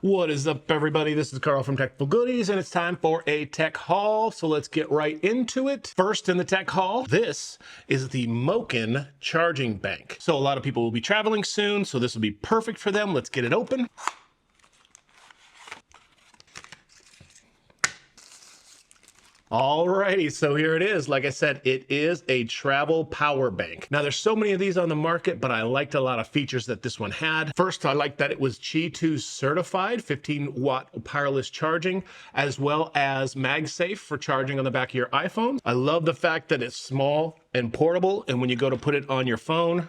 What is up, everybody? This is Carl from Technical Goodies, and it's time for a tech haul. So let's get right into it. First in the tech haul, this is the MOKiN charging bank. So a lot of people will be traveling soon, so this will be perfect for them. Let's get it open. Alrighty, so here it is. Like I said, it is a travel power bank. Now there's so many of these on the market, but I liked a lot of features that this one had. First, I liked that it was Qi 2 certified, 15-watt wireless charging, as well as MagSafe for charging on the back of your iPhone. I love the fact that it's small and portable, and when you go to put it on your phone,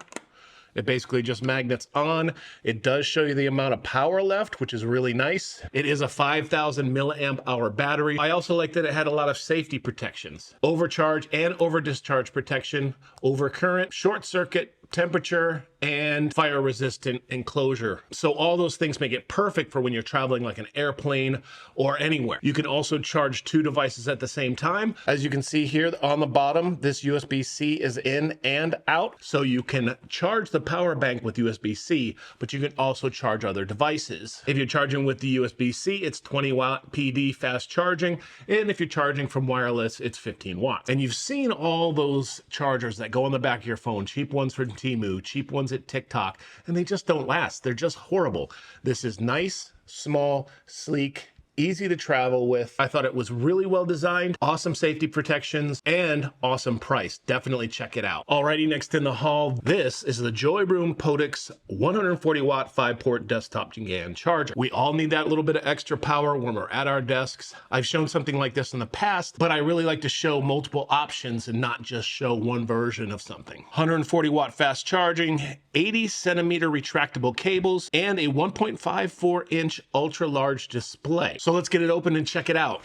it basically just magnets on. It does show you the amount of power left, which is really nice. It is a 5,000 milliamp hour battery. I also like that it had a lot of safety protections. Overcharge and over discharge protection, over current, short circuit, temperature, and fire resistant enclosure. So all those things make it perfect for when you're traveling like an airplane or anywhere. You can also charge two devices at the same time. As you can see here on the bottom, this USB-C is in and out. So you can charge the power bank with USB-C, but you can also charge other devices. If you're charging with the USB-C, it's 20 watt PD fast charging. And if you're charging from wireless, it's 15 watts. And you've seen all those chargers that go on the back of your phone, cheap ones from Temu, cheap ones at TikTok, and they just don't last. They're just horrible. This is nice, small, sleek, easy to travel with. I thought it was really well designed, awesome safety protections, and awesome price. Definitely check it out. Alrighty, next in the haul, this is the JOYROOM PODIX 140 watt 5-port desktop GAN charger. We all need that little bit of extra power when we're at our desks. I've shown something like this in the past, but I really like to show multiple options and not just show one version of something. 140 watt fast charging, 80 centimeter retractable cables, and a 1.54 inch ultra large display. So let's get it open and check it out.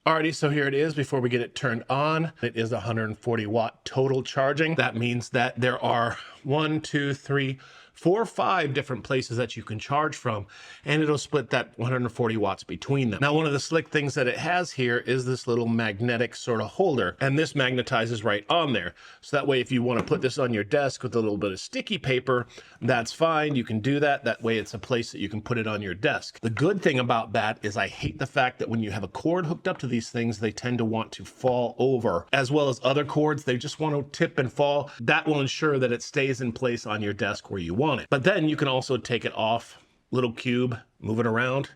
Alrighty, so here it is before we get it turned on. It is 140 watt total charging. That means that there are 4 or 5 different places that you can charge from, and it'll split that 140 watts between them. Now, one of the slick things that it has here is this little magnetic sort of holder, and this magnetizes right on there. So that way, if you want to put this on your desk with a little bit of sticky paper, that's fine. You can do that. That way, it's a place that you can put it on your desk. The good thing about that is I hate the fact that when you have a cord hooked up to these things, they tend to want to fall over, as well as other cords. They just want to tip and fall. That will ensure that it stays in place on your desk where you want it. But then you can also take it off, little cube, move it around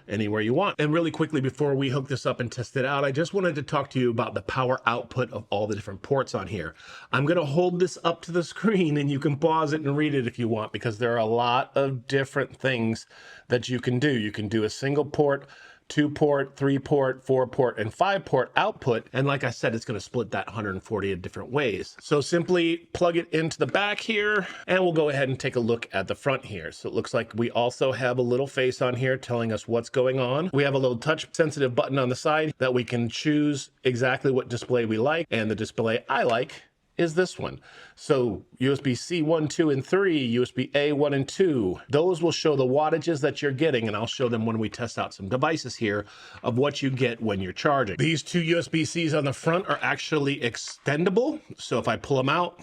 anywhere you want. And really quickly, before we hook this up and test it out, I just wanted to talk to you about the power output of all the different ports on here. I'm going to hold this up to the screen and you can pause it and read it if you want, because there are a lot of different things that you can do. You can do a single port, 2-port, 3-port, 4-port, and 5-port output. And like I said, it's going to split that 140 in different ways. So simply plug it into the back here, and we'll go ahead and take a look at the front here. So it looks like we also have a little face on here telling us what's going on. We have a little touch sensitive button on the side that we can choose exactly what display we like. And the display I like is this one. So USB-C 1, 2, and 3, USB-A 1 and 2. Those will show the wattages that you're getting, and I'll show them when we test out some devices here of what you get when you're charging. These two USB-Cs on the front are actually extendable. So if I pull them out,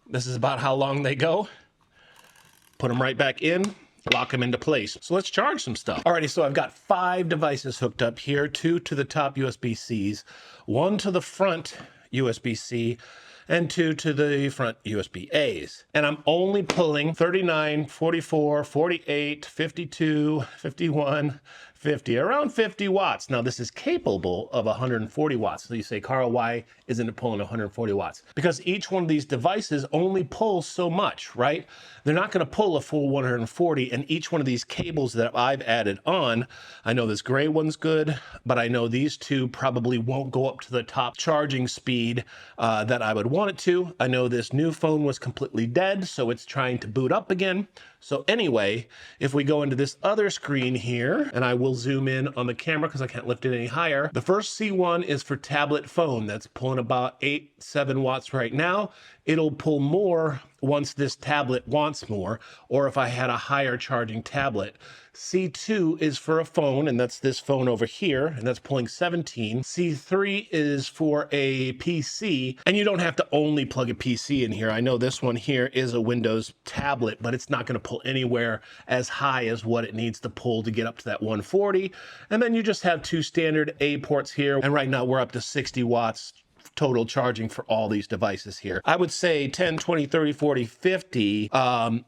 this is about how long they go. Put them right back in, lock them into place. So let's charge some stuff. Alrighty, so I've got 5 devices hooked up here, 2 to the top USB-Cs, 1 to the front USB-C, and 2 to the front USB-As. And I'm only pulling 39, 44, 48, 52, 51, 50, around 50 watts. Now this is capable of 140 watts. So you say, Carl, why isn't it pulling 140 watts? Because each one of these devices only pulls so much, right? They're not gonna pull a full 140, and each one of these cables that I've added on, I know this gray one's good, but I know these two probably won't go up to the top charging speed that I would want it to. I know this new phone was completely dead, so it's trying to boot up again. So anyway, if we go into this other screen here, and I will zoom in on the camera because I can't lift it any higher. The first C1 is for tablet phone. That's pulling about 7 watts right now. It'll pull more once this tablet wants more, or if I had a higher charging tablet. C2 is for a phone, and that's this phone over here, and that's pulling 17. C3 is for a PC, and you don't have to only plug a PC in here. I know this one here is a Windows tablet, but it's not going to pull anywhere as high as what it needs to pull to get up to that 140. And then you just have two standard A ports here, and right now we're up to 60 watts total charging for all these devices here. I would say 10, 20, 30, 40, 50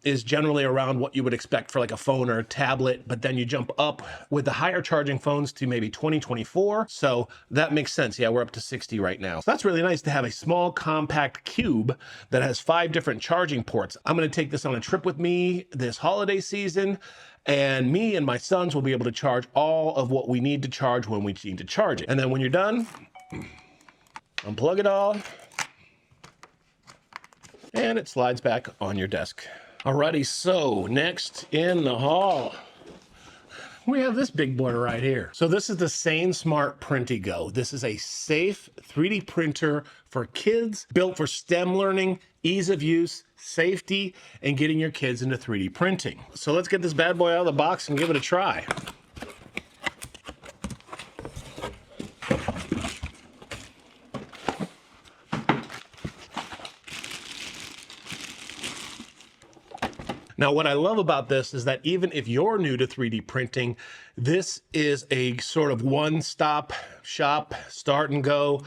is generally around what you would expect for like a phone or a tablet, but then you jump up with the higher charging phones to maybe 20, 24. So that makes sense. Yeah, we're up to 60 right now. So that's really nice to have a small compact cube that has 5 different charging ports. I'm going to take this on a trip with me this holiday season, and me and my sons will be able to charge all of what we need to charge when we need to charge it. And then when you're done, unplug it all, and it slides back on your desk. Alrighty, so next in the haul, we have this big boy right here. So this is the SainSmart PrintyGo. This is a safe 3D printer for kids, built for STEM learning, ease of use, safety, and getting your kids into 3D printing. So let's get this bad boy out of the box and give it a try. Now, what I love about this is that even if you're new to 3D printing, this is a sort of one-stop shop, start and go,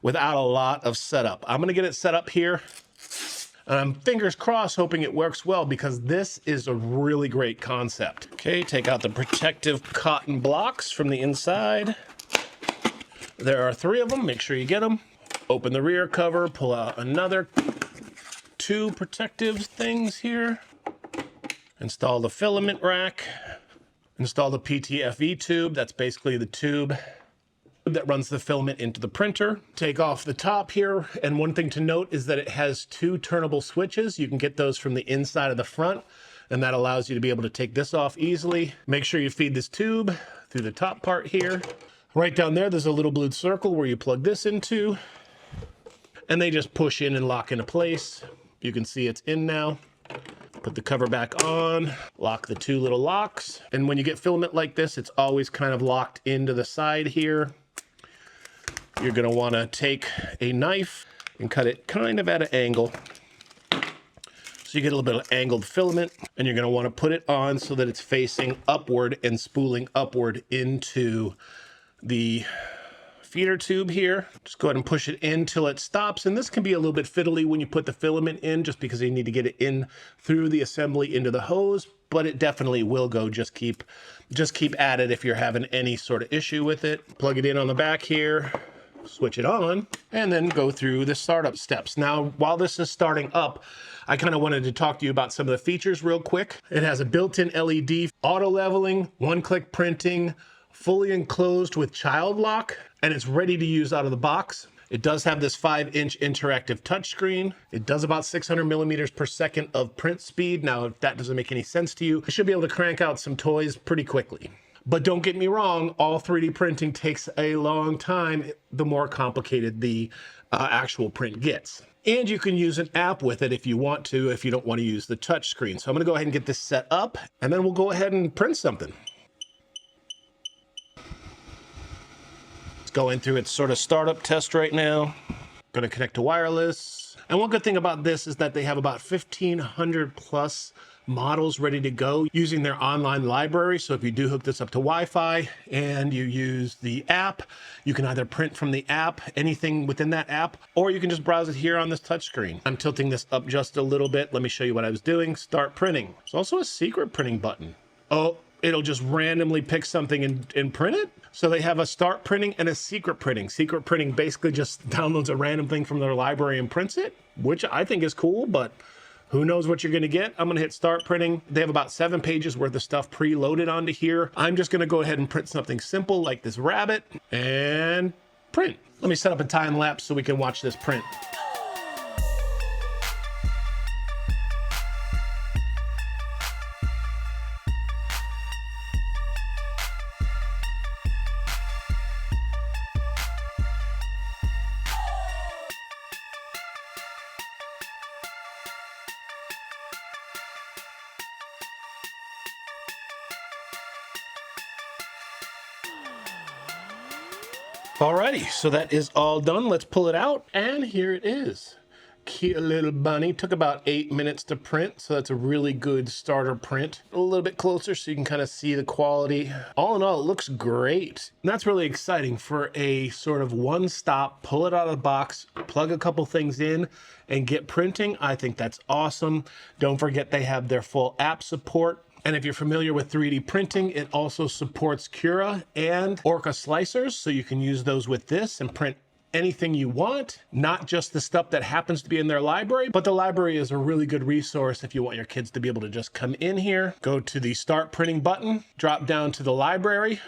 without a lot of setup. I'm gonna get it set up here, and I'm fingers crossed hoping it works well, because this is a really great concept. Okay, take out the protective cotton blocks from the inside. There are 3 of them, make sure you get them. Open the rear cover, pull out another 2 protective things here. Install the filament rack, install the PTFE tube. That's basically the tube that runs the filament into the printer. Take off the top here, and one thing to note is that it has 2 turnable switches. You can get those from the inside of the front, and that allows you to be able to take this off easily. Make sure you feed this tube through the top part here. Right down there's a little blue circle where you plug this into, and they just push in and lock into place. You can see it's in now. Put the cover back on, lock the 2 little locks. And when you get filament like this, it's always kind of locked into the side here. You're gonna wanna take a knife and cut it kind of at an angle. So you get a little bit of angled filament, and you're gonna wanna put it on so that it's facing upward and spooling upward into the feeder tube here. Just go ahead and push it in till it stops. And this can be a little bit fiddly when you put the filament in, just because you need to get it in through the assembly into the hose, but it definitely will go. Just keep at it if you're having any sort of issue with it. Plug it in on the back here, switch it on, and then go through the startup steps. Now, while this is starting up, I kind of wanted to talk to you about some of the features real quick. It has a built-in LED, auto leveling, one-click printing, fully enclosed with child lock, and it's ready to use out of the box. It does have this 5-inch interactive touchscreen. It does about 600 millimeters per second of print speed. Now, if that doesn't make any sense to you, you should be able to crank out some toys pretty quickly. But don't get me wrong, all 3D printing takes a long time, the more complicated the actual print gets. And you can use an app with it if you want to, if you don't want to use the touchscreen. So I'm gonna go ahead and get this set up, and then we'll go ahead and print something. Going through its sort of startup test right now. Going to connect to wireless. And one good thing about this is that they have about 1,500 plus models ready to go using their online library. So if you do hook this up to Wi-Fi and you use the app, you can either print from the app, anything within that app, or you can just browse it here on this touchscreen. I'm tilting this up just a little bit. Let me show you what I was doing. Start printing. There's also a secret printing button. Oh, it'll just randomly pick something and print it. So they have a start printing and a secret printing. Secret printing basically just downloads a random thing from their library and prints it, which I think is cool, but who knows what you're gonna get. I'm gonna hit start printing. They have about 7 pages worth of stuff preloaded onto here. I'm just gonna go ahead and print something simple like this rabbit and print. Let me set up a time lapse so we can watch this print. Alrighty, so that is all done. Let's pull it out, and here it is. Cute little bunny. Took about 8 minutes to print, so that's a really good starter print. A little bit closer so you can kind of see the quality. All in all, it looks great. And that's really exciting for a sort of one-stop, pull it out of the box, plug a couple things in, and get printing. I think that's awesome. Don't forget they have their full app support. And if you're familiar with 3D printing, it also supports Cura and Orca slicers, so you can use those with this and print anything you want, not just the stuff that happens to be in their library, but the library is a really good resource if you want your kids to be able to just come in here, go to the Start Printing button, drop down to the library,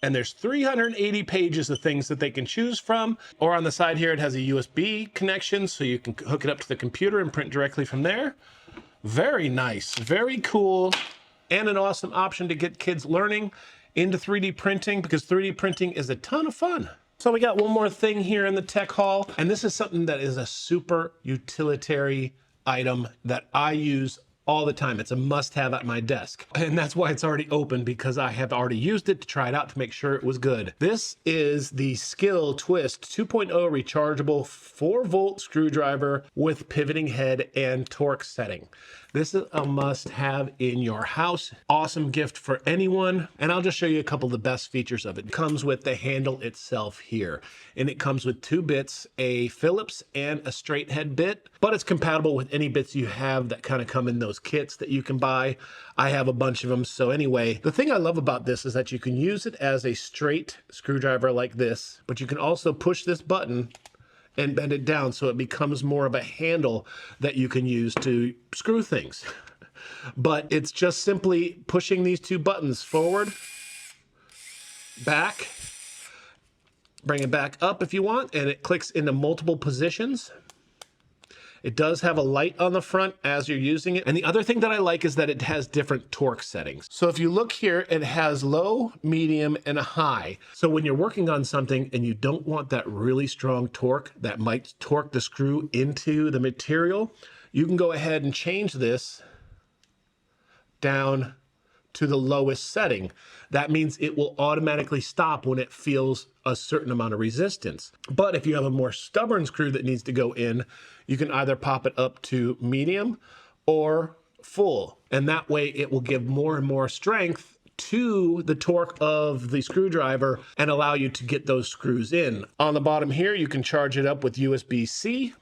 and there's 380 pages of things that they can choose from. Or on the side here, it has a USB connection, so you can hook it up to the computer and print directly from there. Very nice, very cool, and an awesome option to get kids learning into 3D printing, because 3D printing is a ton of fun. So we got one more thing here in the tech haul, and this is something that is a super utilitarian item that I use all the time. It's a must-have at my desk, and that's why it's already open, because I have already used it to try it out to make sure it was good. This is the Skil Twist 2.0 rechargeable 4-volt screwdriver with pivoting head and torque setting. This is a must-have in your house. Awesome gift for anyone. And I'll just show you a couple of the best features of it. It comes with the handle itself here. And it comes with 2 bits, a Phillips and a straight head bit. But it's compatible with any bits you have that kind of come in those kits that you can buy. I have a bunch of them. So anyway, the thing I love about this is that you can use it as a straight screwdriver like this. But you can also push this button and bend it down so it becomes more of a handle that you can use to screw things. But it's just simply pushing these 2 buttons forward, back, bring it back up if you want, and it clicks into multiple positions. It does have a light on the front as you're using it. And the other thing that I like is that it has different torque settings. So if you look here, it has low, medium, and a high. So when you're working on something and you don't want that really strong torque that might torque the screw into the material, you can go ahead and change this down to the lowest setting. That means it will automatically stop when it feels a certain amount of resistance. But if you have a more stubborn screw that needs to go in, you can either pop it up to medium or full. And that way it will give more and more strength to the torque of the screwdriver and allow you to get those screws in. On the bottom here, you can charge it up with USB-C.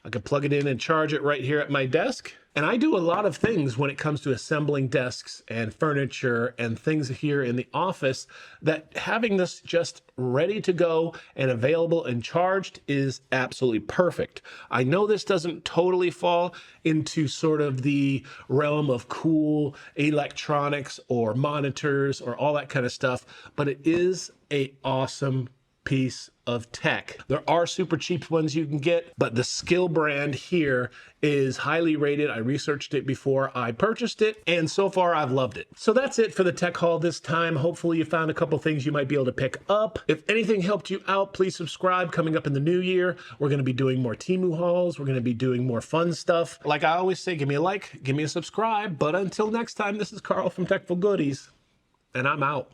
I can plug it in and charge it right here at my desk. And I do a lot of things when it comes to assembling desks and furniture and things here in the office, that having this just ready to go and available and charged is absolutely perfect. I know this doesn't totally fall into sort of the realm of cool electronics or monitors or all that kind of stuff, but it is an awesome piece of tech. There are super cheap ones you can get, but the Skil brand here is highly rated. I researched it before I purchased it, and so far I've loved it. So that's it for the tech haul this time. Hopefully you found a couple things you might be able to pick up. If anything helped you out, please subscribe. Coming up in the new year, we're going to be doing more Temu hauls. We're going to be doing more fun stuff. Like I always say, give me a like, give me a subscribe. But until next time, this is Carl from Techful Goodies, and I'm out.